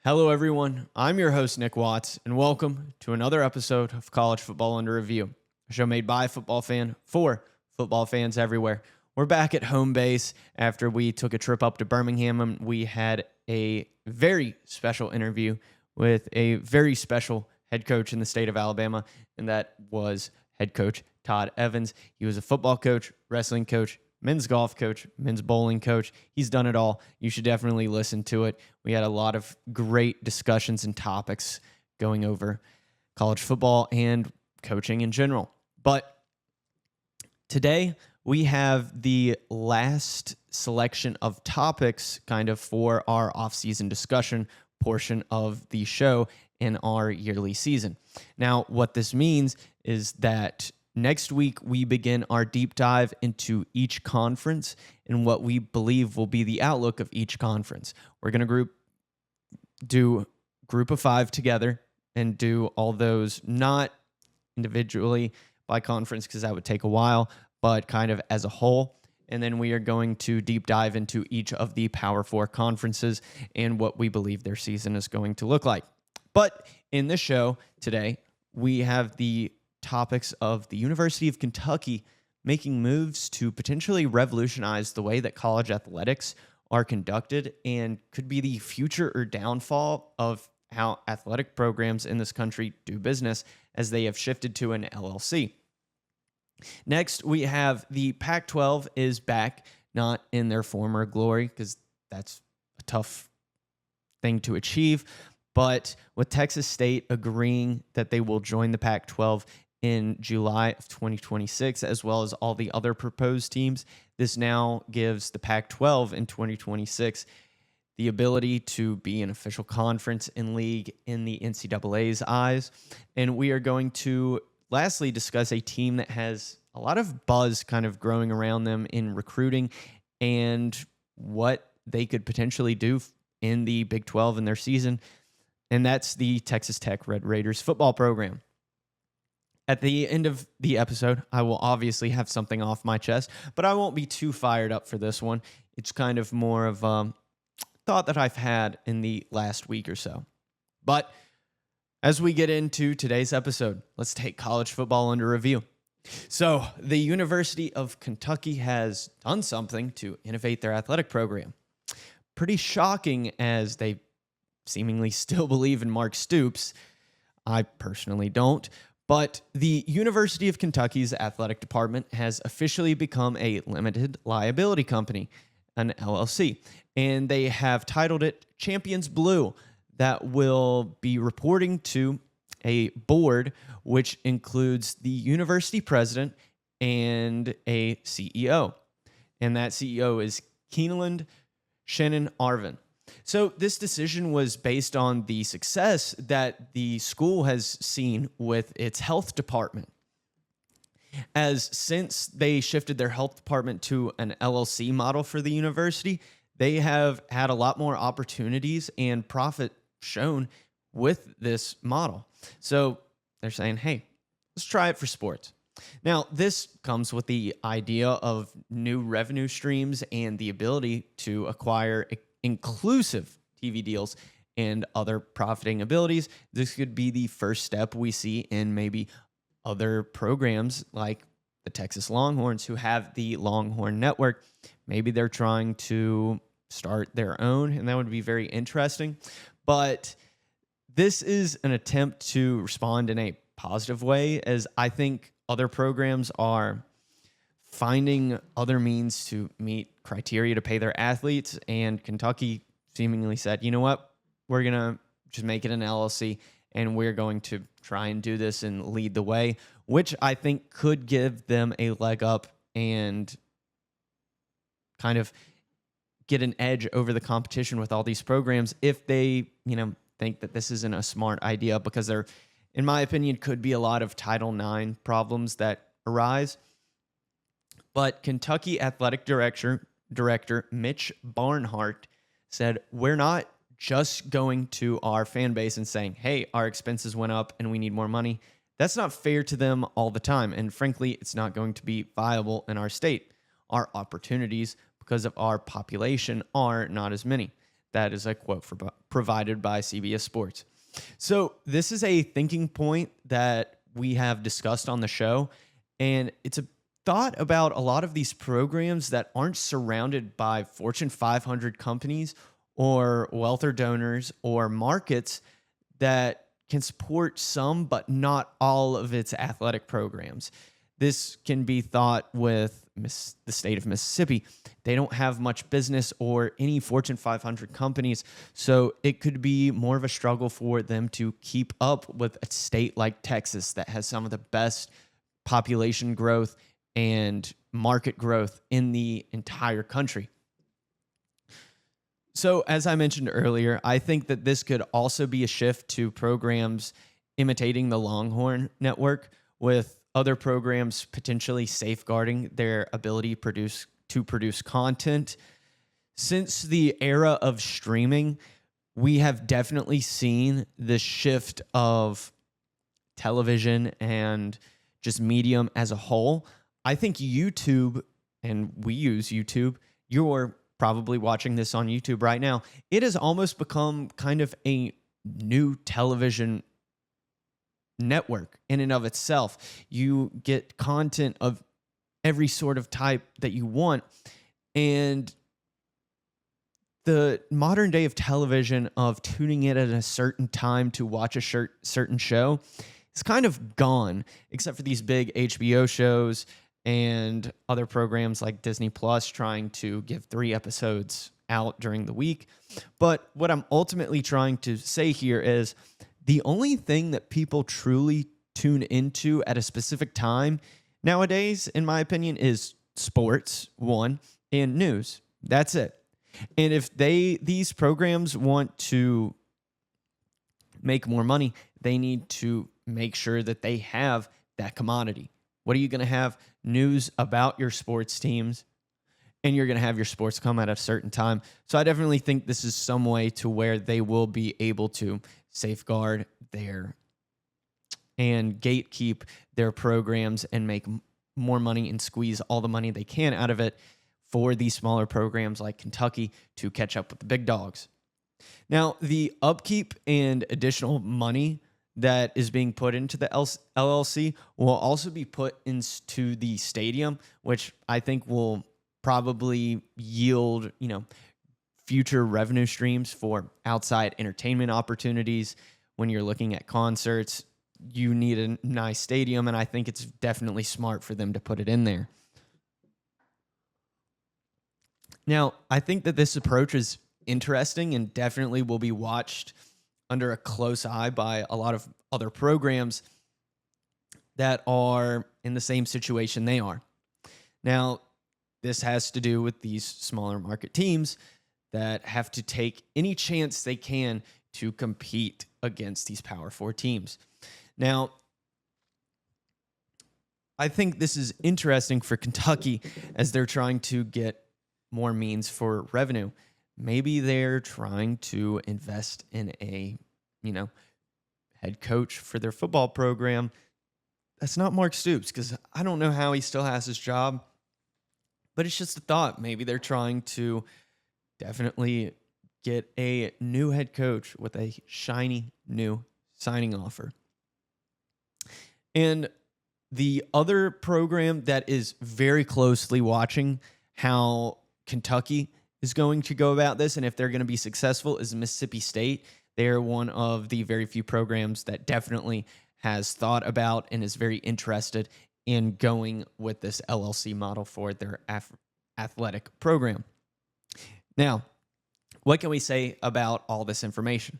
Hello, everyone. I'm your host, Nick Watts, and welcome to another episode of College Football Under Review, a show made by a football fan for football fans everywhere. We're back at home base after we took a trip up to Birmingham, and we had a very special interview with a very special head coach in the state of Alabama, and that was head coach Todd Evans. He was a football coach, wrestling coach, men's golf coach, men's bowling coach. He's done it all. You should definitely listen to it. We had a lot of great discussions and topics going over college football and coaching in general. But today we have the last selection of topics kind of for our off-season discussion portion of the show in our yearly season. Now, what this means is that next week, we begin our deep dive into each conference and what we believe will be the outlook of each conference. We're going to do group of five together and do all those not individually by conference because that would take a while, but kind of as a whole. And then we are going to deep dive into each of the Power Four conferences and what we believe their season is going to look like. But in the show today, we have the topics of the University of Kentucky making moves to potentially revolutionize the way that college athletics are conducted and could be the future or downfall of how athletic programs in this country do business as they have shifted to an LLC. Next, we have the Pac-12 is back, not in their former glory, because that's a tough thing to achieve, but with Texas State agreeing that they will join the Pac-12 in July of 2026, as well as all the other proposed teams. This now gives the Pac-12 in 2026 the ability to be an official conference and league in the NCAA's eyes. And we are going to lastly discuss a team that has a lot of buzz kind of growing around them in recruiting and what they could potentially do in the Big 12 in their season. And that's the Texas Tech Red Raiders football program. At the end of the episode, I will obviously have something off my chest, but I won't be too fired up for this one. It's kind of more of a thought that I've had in the last week or so. But as we get into today's episode, let's take college football under review. So the University of Kentucky has done something to innovate their athletic program. Pretty shocking as they seemingly still believe in Mark Stoops. I personally don't. But the University of Kentucky's athletic department has officially become a limited liability company, an LLC, and they have titled it Champions Blue, that will be reporting to a board which includes the university president and a CEO. And that CEO is Keeneland Shannon Arvin. So this decision was based on the success that the school has seen with its health department. As since they shifted their health department to an LLC model for the university, they have had a lot more opportunities and profit shown with this model. So they're saying, hey, let's try it for sports. Now, this comes with the idea of new revenue streams and the ability to acquire inclusive TV deals and other profiting abilities. This could be the first step we see in maybe other programs like the Texas Longhorns who have the Longhorn Network. Maybe they're trying to start their own, and that would be very interesting. But this is an attempt to respond in a positive way, as I think other programs are finding other means to meet criteria to pay their athletes, and Kentucky seemingly said, you know what, we're going to just make it an LLC, and we're going to try and do this and lead the way, which I think could give them a leg up and kind of get an edge over the competition with all these programs if they, think that this isn't a smart idea, because there, in my opinion, could be a lot of Title IX problems that arise. But Kentucky Athletic Director Mitch Barnhart said, we're not just going to our fan base and saying, hey, our expenses went up and we need more money. That's not fair to them all the time. And frankly, it's not going to be viable in our state. Our opportunities, because of our population, are not as many. That is a quote provided by CBS Sports. So this is a thinking point that we have discussed on the show, and it's a thought about a lot of these programs that aren't surrounded by Fortune 500 companies or wealthy donors or markets that can support some but not all of its athletic programs. This can be thought with the state of Mississippi. They don't have much business or any Fortune 500 companies, so it could be more of a struggle for them to keep up with a state like Texas that has some of the best population growth and market growth in the entire country. So, as I mentioned earlier, I think that this could also be a shift to programs imitating the Longhorn Network, with other programs potentially safeguarding their ability to produce content. Since the era of streaming, we have definitely seen the shift of television and just medium as a whole. I think YouTube, and we use YouTube, you're probably watching this on YouTube right now. It has almost become kind of a new television network in and of itself. You get content of every sort of type that you want. And the modern day of television, of tuning in at a certain time to watch a certain show, is kind of gone, except for these big HBO shows and other programs like Disney Plus trying to give 3 episodes out during the week. But what I'm ultimately trying to say here is the only thing that people truly tune into at a specific time nowadays, in my opinion, is sports, one, and news. That's it. And if these programs want to make more money, they need to make sure that they have that commodity. What are you going to have? News about your sports teams, and you're going to have your sports come at a certain time. So I definitely think this is some way to where they will be able to safeguard and gatekeep their programs and make more money and squeeze all the money they can out of it for these smaller programs like Kentucky to catch up with the big dogs. Now, the upkeep and additional money that is being put into the LLC will also be put into the stadium, which I think will probably yield, future revenue streams for outside entertainment opportunities. When you're looking at concerts, you need a nice stadium, and I think it's definitely smart for them to put it in there. Now, I think that this approach is interesting and definitely will be watched under a close eye by a lot of other programs that are in the same situation they are. Now, this has to do with these smaller market teams that have to take any chance they can to compete against these Power 4 teams. Now, I think this is interesting for Kentucky as they're trying to get more means for revenue. Maybe they're trying to invest in a, head coach for their football program. That's not Mark Stoops, because I don't know how he still has his job, but it's just a thought. Maybe they're trying to definitely get a new head coach with a shiny new signing offer. And the other program that is very closely watching how Kentucky is going to go about this and if they're going to be successful is Mississippi State. They're one of the very few programs that definitely has thought about and is very interested in going with this LLC model for their athletic program. Now, what can we say about all this information?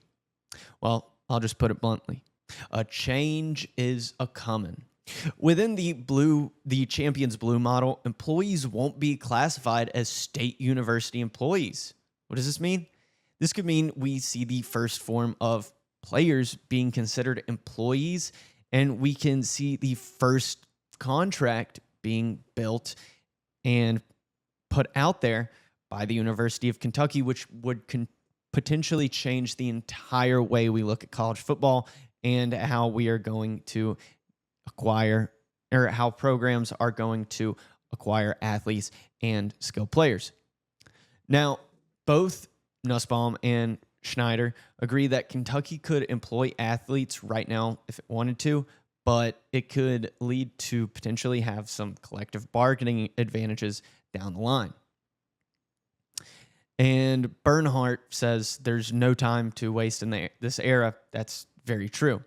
Well, I'll just put it bluntly. A change is a-coming. Within the Champions Blue model, employees won't be classified as state university employees. What does this mean? This could mean we see the first form of players being considered employees, and we can see the first contract being built and put out there by the University of Kentucky, which would potentially change the entire way we look at college football and how we are going to acquire, or how programs are going to acquire athletes and skilled players. Now, both Nussbaum and Schneider agree that Kentucky could employ athletes right now if it wanted to, but it could lead to potentially have some collective bargaining advantages down the line. And Bernhardt says there's no time to waste in this era. That's very true.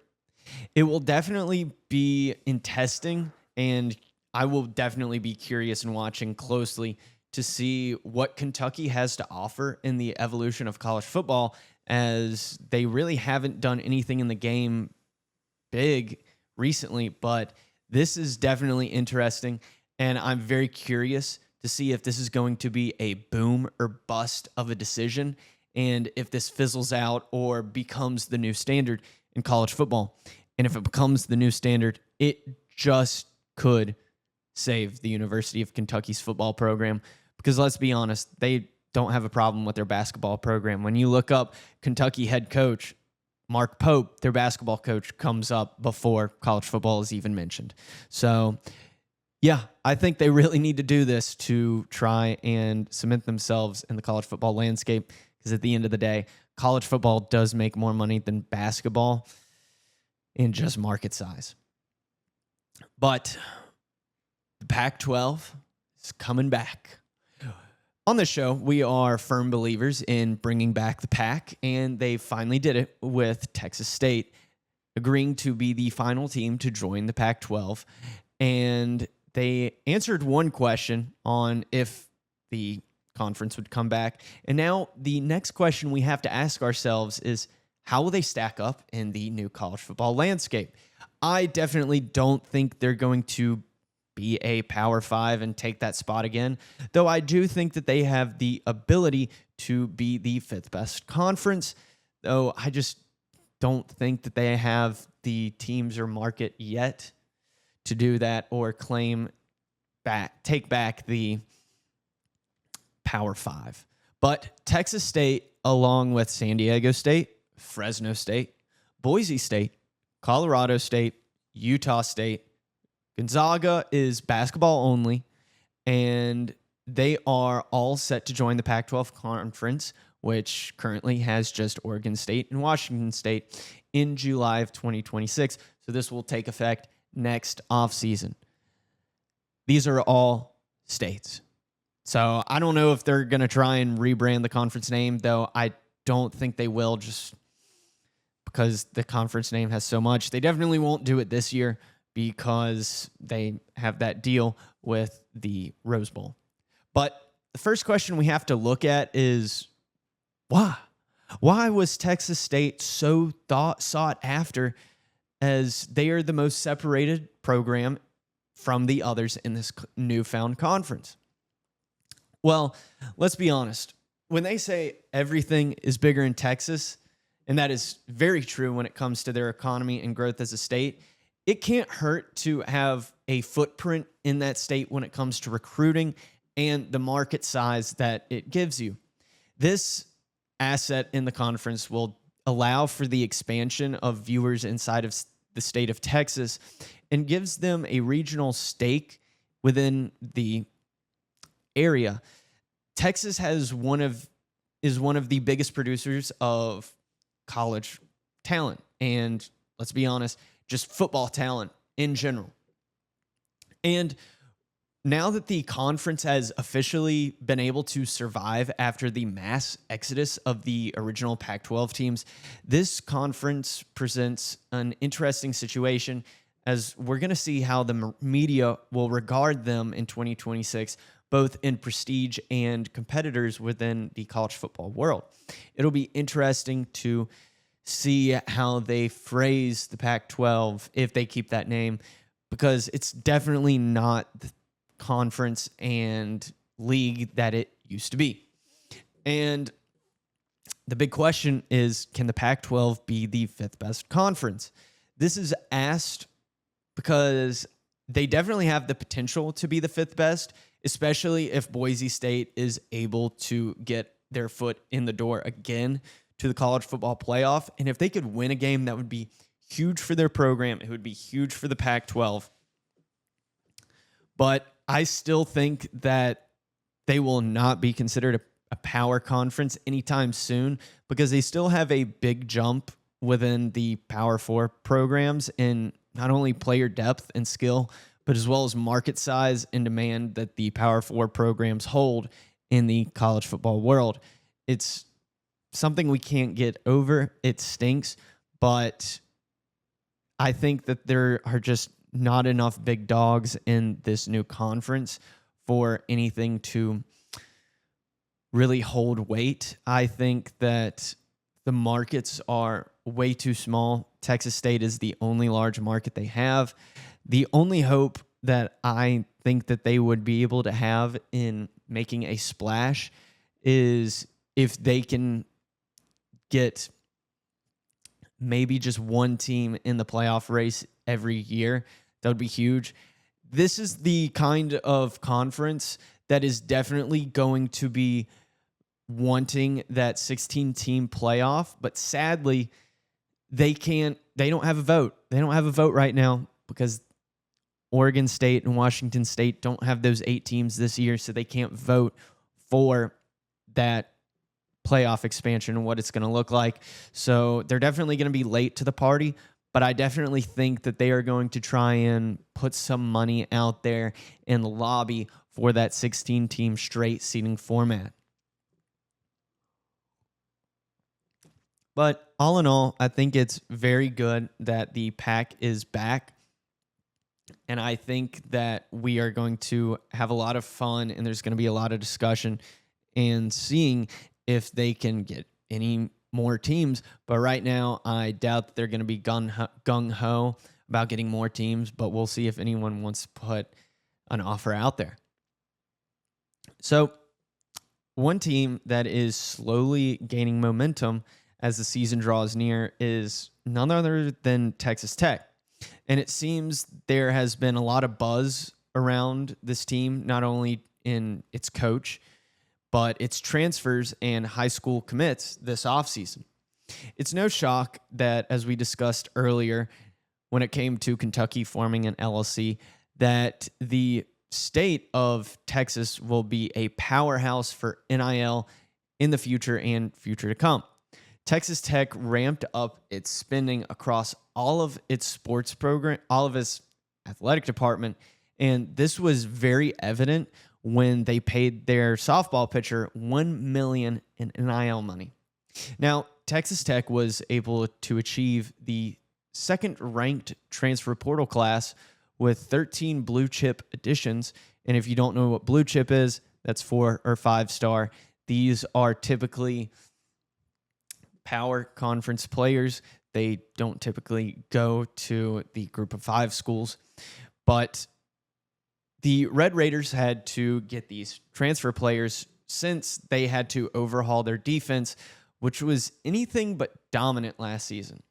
It will definitely be in testing, and I will definitely be curious and watching closely to see what Kentucky has to offer in the evolution of college football, as they really haven't done anything in the game big recently, but this is definitely interesting, and I'm very curious to see if this is going to be a boom or bust of a decision, and if this fizzles out or becomes the new standard in college football. And if it becomes the new standard, it just could save the University of Kentucky's football program, because let's be honest, they don't have a problem with their basketball program. When you look up Kentucky head coach Mark Pope, their basketball coach, comes up before college football is even mentioned. So yeah, I think they really need to do this to try and cement themselves in the college football landscape, because at the end of the day, college football does make more money than basketball in just market size. But the Pac-12 is coming back. On this show, we are firm believers in bringing back the PAC, and they finally did it with Texas State agreeing to be the final team to join the Pac-12. And they answered one question on if the conference would come back. And now the next question we have to ask ourselves is, how will they stack up in the new college football landscape? I definitely don't think they're going to be a Power 5 and take that spot again, though I do think that they have the ability to be the fifth best conference, though I just don't think that they have the teams or market yet to do that or take back the Power 5. But Texas State, along with San Diego State, Fresno State, Boise State, Colorado State, Utah State, Gonzaga is basketball only, and they are all set to join the Pac-12 conference, which currently has just Oregon State and Washington State in July of 2026. So this will take effect next offseason. These are all states. So I don't know if they're going to try and rebrand the conference name, though I don't think they will, just because the conference name has so much. They definitely won't do it this year because they have that deal with the Rose Bowl. But the first question we have to look at is why? Why was Texas State so sought after, as they are the most separated program from the others in this newfound conference? Well, let's be honest. When they say everything is bigger in Texas, and that is very true when it comes to their economy and growth as a state, it can't hurt to have a footprint in that state when it comes to recruiting and the market size that it gives you. This asset in the conference will allow for the expansion of viewers inside of the state of Texas and gives them a regional stake within the area. Texas is one of the biggest producers of college talent, and let's be honest, just football talent in general. And now that the conference has officially been able to survive after the mass exodus of the original Pac-12 teams, this conference presents an interesting situation, as we're going to see how the media will regard them in 2026, both in prestige and competitors within the college football world. It'll be interesting to see how they phrase the Pac-12 if they keep that name, because it's definitely not the conference and league that it used to be. And the big question is, can the Pac-12 be the fifth best conference? This is asked because they definitely have the potential to be the fifth best, especially if Boise State is able to get their foot in the door again to the college football playoff. And if they could win a game, that would be huge for their program. It would be huge for the Pac-12. But I still think that they will not be considered a power conference anytime soon because they still have a big jump within the Power Four programs in not only player depth and skill, but as well as market size and demand that the Power Four programs hold in the college football world. It's something we can't get over. It stinks, but I think that there are just not enough big dogs in this new conference for anything to really hold weight. I think that the markets are way too small. Texas State is the only large market they have. The only hope that I think that they would be able to have in making a splash is if they can get maybe just one team in the playoff race every year. That would be huge. This is the kind of conference that is definitely going to be wanting that 16-team playoff, but sadly, they don't have a vote. They don't have a vote right now because Oregon State and Washington State don't have those 8 teams this year, so they can't vote for that playoff expansion and what it's going to look like. So they're definitely going to be late to the party, but I definitely think that they are going to try and put some money out there in the lobby for that 16-team straight seeding format. But all in all, I think it's very good that the PAC is back. And I think that we are going to have a lot of fun and there's going to be a lot of discussion and seeing if they can get any more teams. But right now, I doubt that they're going to be gung-ho about getting more teams, but we'll see if anyone wants to put an offer out there. So one team that is slowly gaining momentum as the season draws near is none other than Texas Tech. And it seems there has been a lot of buzz around this team, not only in its coach, but its transfers and high school commits this offseason. It's no shock that, as we discussed earlier, when it came to Kentucky forming an LLC, that the state of Texas will be a powerhouse for NIL in the future and future to come. Texas Tech ramped up its spending across all of its sports program, all of its athletic department, and this was very evident when they paid their softball pitcher $1 million in NIL money. Now, Texas Tech was able to achieve the second-ranked transfer portal class with 13 blue chip additions, and if you don't know what blue chip is, that's 4 or 5 star. These are typically power conference players. They don't typically go to the group of 5 schools, but the Red Raiders had to get these transfer players since they had to overhaul their defense, which was anything but dominant last season.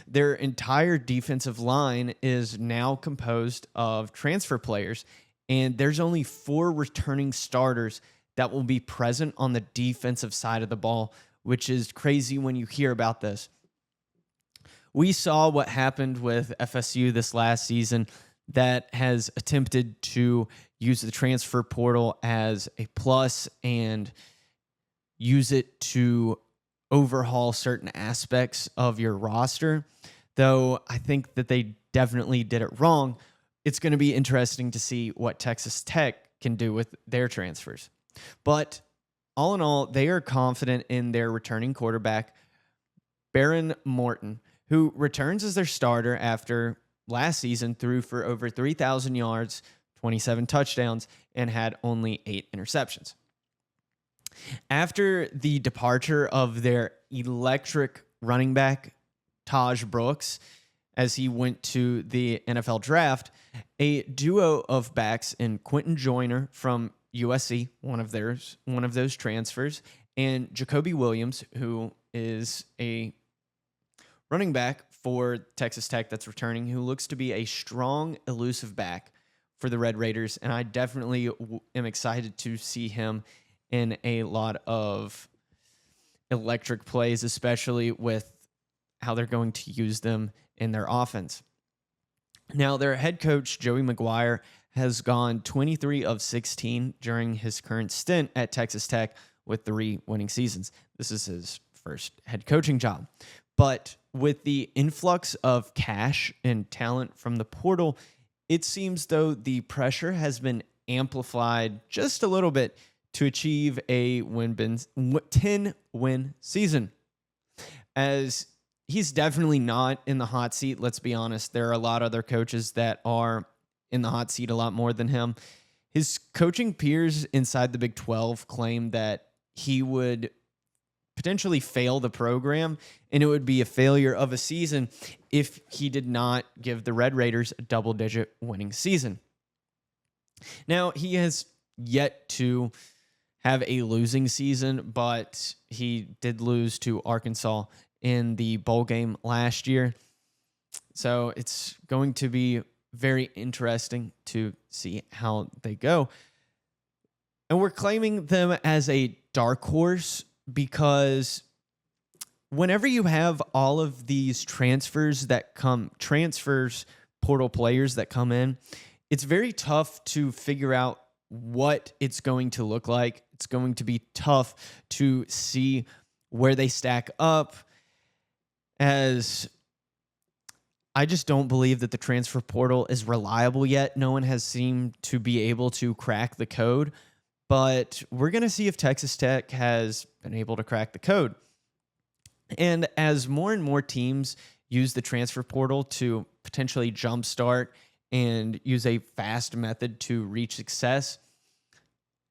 Their entire defensive line is now composed of transfer players, and there's only 4 returning starters that will be present on the defensive side of the ball, which is crazy when you hear about this. We saw what happened with FSU this last season that has attempted to use the transfer portal as a plus and use it to overhaul certain aspects of your roster. Though I think that they definitely did it wrong. It's going to be interesting to see what Texas Tech can do with their transfers. But all in all, they are confident in their returning quarterback, Baron Morton, who returns as their starter after last season threw for over 3,000 yards, 27 touchdowns, and had only 8 interceptions. After the departure of their electric running back, Taj Brooks, as he went to the NFL draft, a duo of backs in Quentin Joyner from USC, one of those transfers, and Jacoby Williams, who is a running back for Texas Tech that's returning, who looks to be a strong, elusive back for the Red Raiders, and I definitely am excited to see him in a lot of electric plays, especially with how they're going to use them in their offense. Now, their head coach, Joey McGuire, has gone 23 of 16 during his current stint at Texas Tech with 3 winning seasons. This is his first head coaching job. But with the influx of cash and talent from the portal, it seems though the pressure has been amplified just a little bit to achieve a 10-win season. As he's definitely not in the hot seat, let's be honest. There are a lot of other coaches that are in the hot seat a lot more than him. His coaching peers inside the Big 12 claim that he would potentially fail the program, and it would be a failure of a season if he did not give the Red Raiders a double-digit winning season. Now, he has yet to have a losing season, but he did lose to Arkansas in the bowl game last year. So it's going to be very interesting to see how they go. And we're claiming them as a dark horse because whenever you have all of these transfers, portal players that come in, it's very tough to figure out what it's going to look like. It's going to be tough to see where they stack up, as I just don't believe that the transfer portal is reliable yet. No one has seemed to be able to crack the code, but we're going to see if Texas Tech has been able to crack the code. And as more and more teams use the transfer portal to potentially jumpstart and use a fast method to reach success,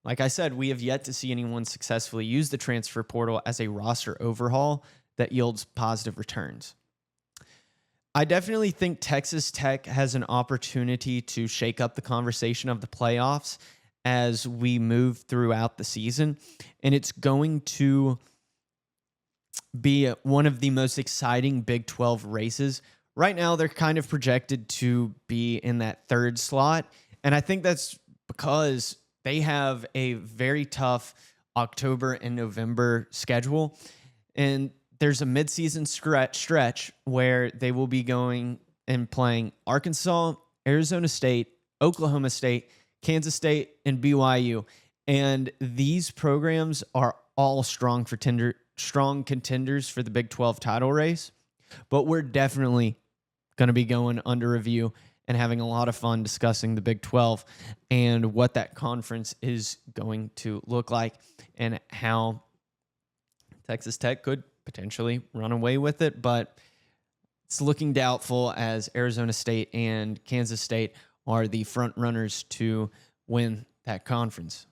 like I said, we have yet to see anyone successfully use the transfer portal as a roster overhaul that yields positive returns. I definitely think Texas Tech has an opportunity to shake up the conversation of the playoffs as we move throughout the season, and it's going to be one of the most exciting Big 12 races. Right now, they're kind of projected to be in that third slot, and I think that's because they have a very tough October and November schedule, and there's a midseason stretch where they will be going and playing Arkansas, Arizona State, Oklahoma State, Kansas State, and BYU. And these programs are all strong contenders for the Big 12 title race. But we're definitely going to be going under review and having a lot of fun discussing the Big 12 and what that conference is going to look like and how Texas Tech could potentially run away with it, but it's looking doubtful as Arizona State and Kansas State are the front runners to win that conference.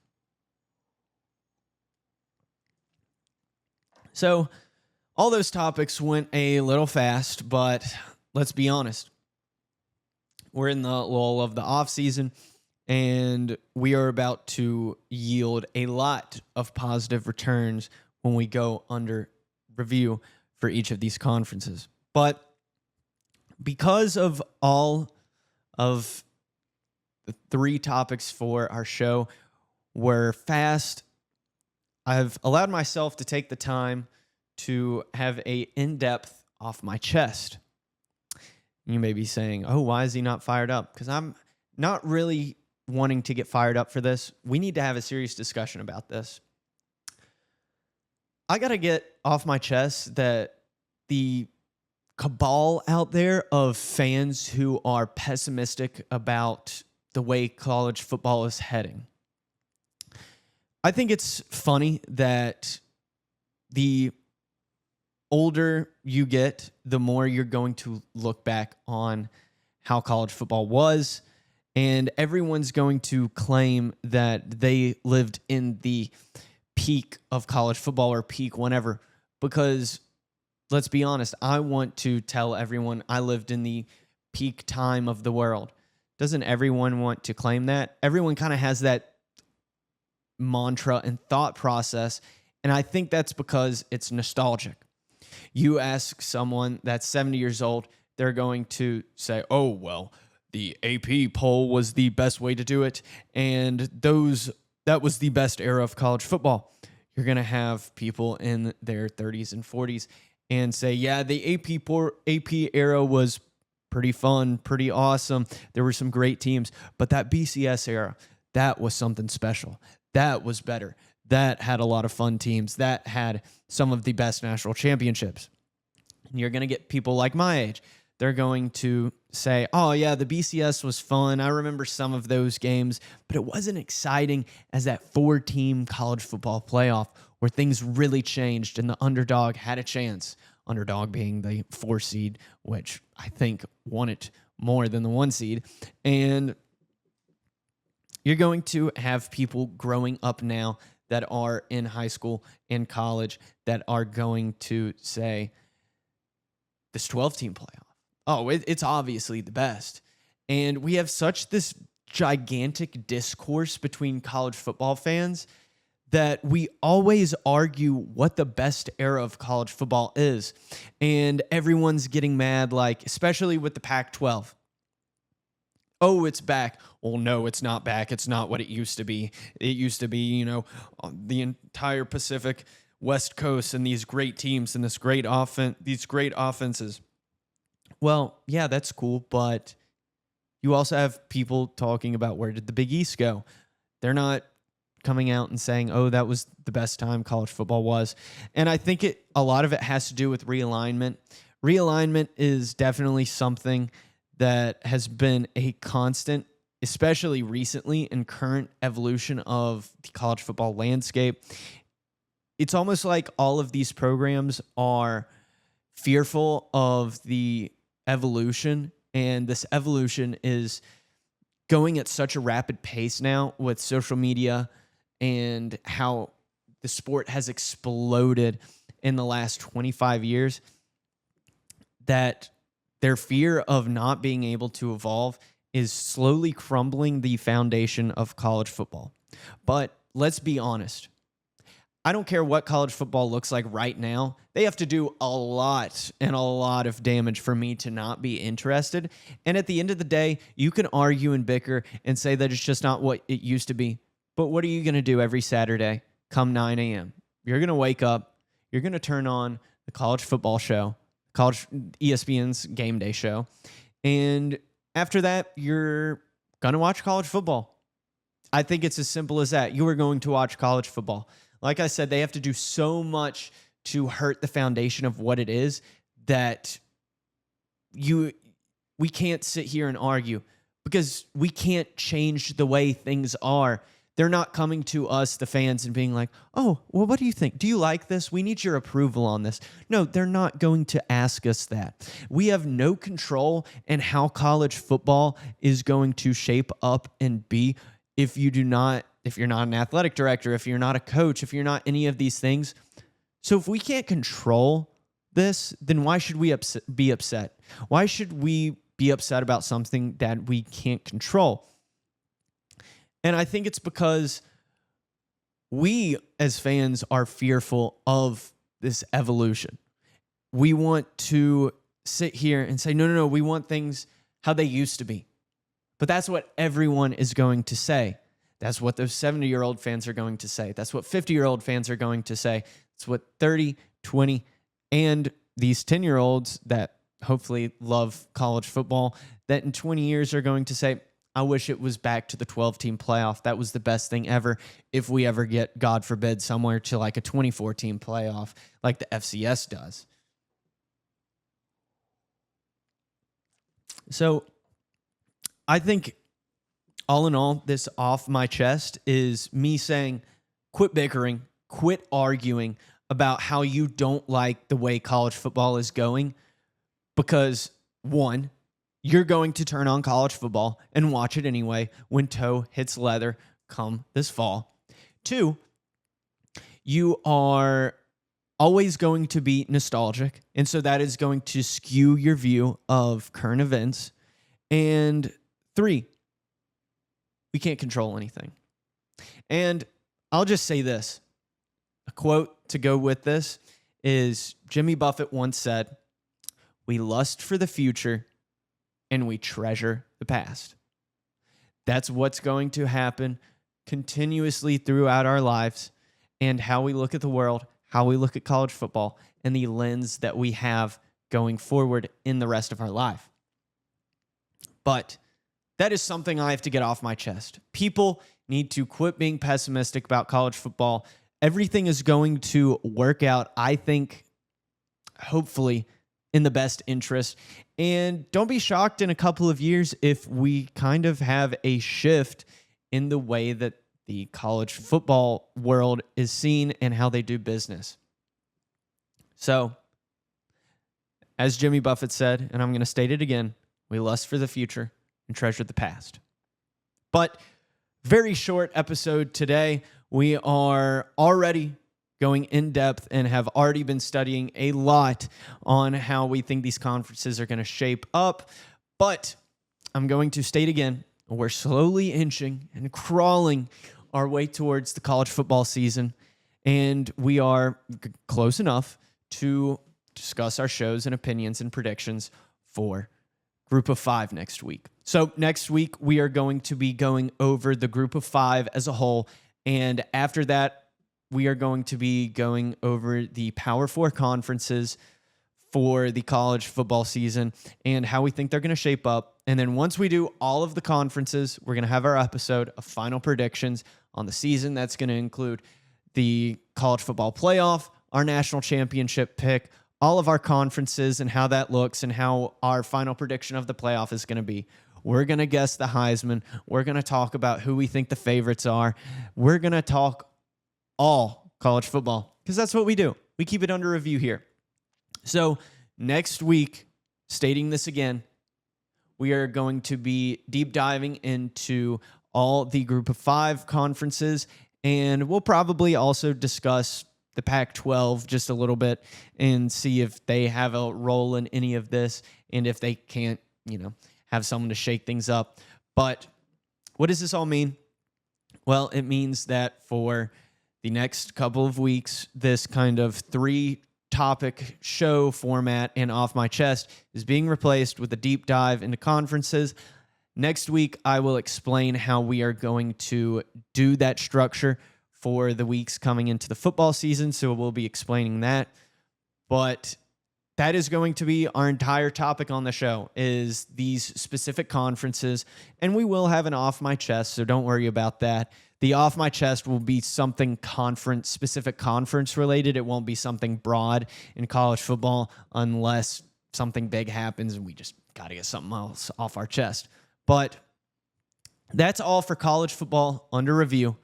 So all those topics went a little fast, but let's be honest. We're in the lull of the offseason, and we are about to yield a lot of positive returns when we go under review for each of these conferences. But because of all of the 3 topics for our show were fast, I've allowed myself to take the time to have a in-depth off my chest. You may be saying, oh, why is he not fired up? Because I'm not really wanting to get fired up for this. We need to have a serious discussion about this. I got to get off my chest that the cabal out there of fans who are pessimistic about the way college football is heading. I think it's funny that the older you get, the more you're going to look back on how college football was, and everyone's going to claim that they lived in the peak of college football or peak whenever, because let's be honest, I want to tell everyone I lived in the peak time of the world. Doesn't everyone want to claim that? Everyone kind of has that mantra and thought process, and I think that's because it's nostalgic. You ask someone that's 70 years old, they're going to say, oh, well, the AP poll was the best way to do it, and that was the best era of college football. You're going to have people in their 30s and 40s and say, yeah, the AP era was pretty fun, pretty awesome. There were some great teams, but that BCS era, that was something special. That was better. that had a lot of fun teams, that had some of the best national championships. And you're going to get people like my age. They're going to say, oh, yeah, the BCS was fun. I remember some of those games, but it wasn't exciting as that 4-team college football playoff where things really changed and the underdog had a chance. Underdog being the 4 seed, which I think won it more than the 1 seed. And you're going to have people growing up now that are in high school and college that are going to say, this 12-team playoff, oh, it's obviously the best. And we have such this gigantic discourse between college football fans that we always argue what the best era of college football is. And everyone's getting mad, like, especially with the Pac-12. Oh, it's back. Well, no, it's not back. It's not what it used to be. It used to be, the entire Pacific West Coast and these great teams and these great offenses. Well, yeah, that's cool, but you also have people talking about where did the Big East go? They're not coming out and saying, oh, that was the best time college football was. And I think a lot of it has to do with realignment. Realignment is definitely something that has been a constant, especially recently in current evolution of the college football landscape. It's almost like all of these programs are fearful of the evolution, and this evolution is going at such a rapid pace now with social media and how the sport has exploded in the last 25 years that their fear of not being able to evolve is slowly crumbling the foundation of college football. But let's be honest. I don't care what college football looks like right now. They have to do a lot of damage for me to not be interested. And at the end of the day, you can argue and bicker and say that it's just not what it used to be. But what are you going to do every Saturday come 9 a.m.? You're going to wake up. You're going to turn on the college football show, ESPN's game day show. And after that, you're going to watch college football. I think it's as simple as that. You are going to watch college football. Like I said, they have to do so much to hurt the foundation of what it is that we can't sit here and argue because we can't change the way things are. They're not coming to us, the fans, and being like, oh, well, what do you think? Do you like this? We need your approval on this. No, they're not going to ask us that. We have no control in how college football is going to shape up and be if you're not an athletic director, if you're not a coach, if you're not any of these things. So if we can't control this, then why should we be upset? Why should we be upset about something that we can't control? And I think it's because we as fans are fearful of this evolution. We want to sit here and say, no, we want things how they used to be. But that's what everyone is going to say. That's what those 70-year-old fans are going to say. That's what 50-year-old fans are going to say. It's what 30, 20, and these 10-year-olds that hopefully love college football that in 20 years are going to say, I wish it was back to the 12-team playoff. That was the best thing ever. If we ever get, God forbid, somewhere to like a 24-team playoff like the FCS does. So I think all in all, this off my chest is me saying, quit bickering, quit arguing about how you don't like the way college football is going because, one, you're going to turn on college football and watch it anyway when toe hits leather come this fall. 2, you are always going to be nostalgic, and so that is going to skew your view of current events. And 3, we can't control anything. And I'll just say this. A quote to go with this is Jimmy Buffett once said, "We lust for the future and we treasure the past." That's what's going to happen continuously throughout our lives and how we look at the world, how we look at college football, and the lens that we have going forward in the rest of our life. But that is something I have to get off my chest. People need to quit being pessimistic about college football. Everything is going to work out, I think, hopefully, in the best interest. And don't be shocked in a couple of years if we kind of have a shift in the way that the college football world is seen and how they do business. So, as Jimmy Buffett said, and I'm going to state it again, we lust for the future and treasure the past. But very short episode today. We are already going in depth and have already been studying a lot on how we think these conferences are going to shape up. But I'm going to state again, we're slowly inching and crawling our way towards the college football season, and we are close enough to discuss our shows and opinions and predictions for Group of 5 next week. So next week, we are going to be going over the Group of 5 as a whole, and after that, we are going to be going over the Power 4 conferences for the college football season and how we think they're going to shape up. And then once we do all of the conferences, we're going to have our episode of final predictions on the season. That's going to include the college football playoff, our national championship pick, all of our conferences and how that looks and how our final prediction of the playoff is going to be. We're going to guess the Heisman. We're going to talk about who we think the favorites are. We're going to talk all college football because that's what we do. We keep it under review here. So next week, stating this again, we are going to be deep diving into all the Group of 5 conferences, and we'll probably also discuss the Pac-12 just a little bit and see if they have a role in any of this and if they can't, have someone to shake things up. But what does this all mean? Well, it means that for the next couple of weeks, this kind of 3-topic show format and Off My Chest is being replaced with a deep dive into conferences. Next week, I will explain how we are going to do that structure for the weeks coming into the football season, so we'll be explaining that. But that is going to be our entire topic on the show, is these specific conferences, and we will have an Off My Chest, so don't worry about that. The Off My Chest will be something specific conference related. It won't be something broad in college football unless something big happens and we just got to get something else off our chest. But that's all for college football under review.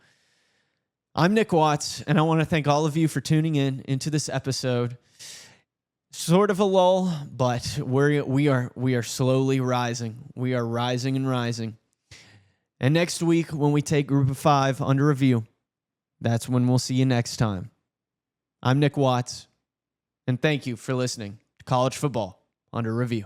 I'm Nick Watts, and I want to thank all of you for tuning into this episode. Sort of a lull, but we are slowly rising. We are rising and rising. And next week, when we take Group of 5 under review, that's when we'll see you next time. I'm Nick Watts, and thank you for listening to College Football Under Review.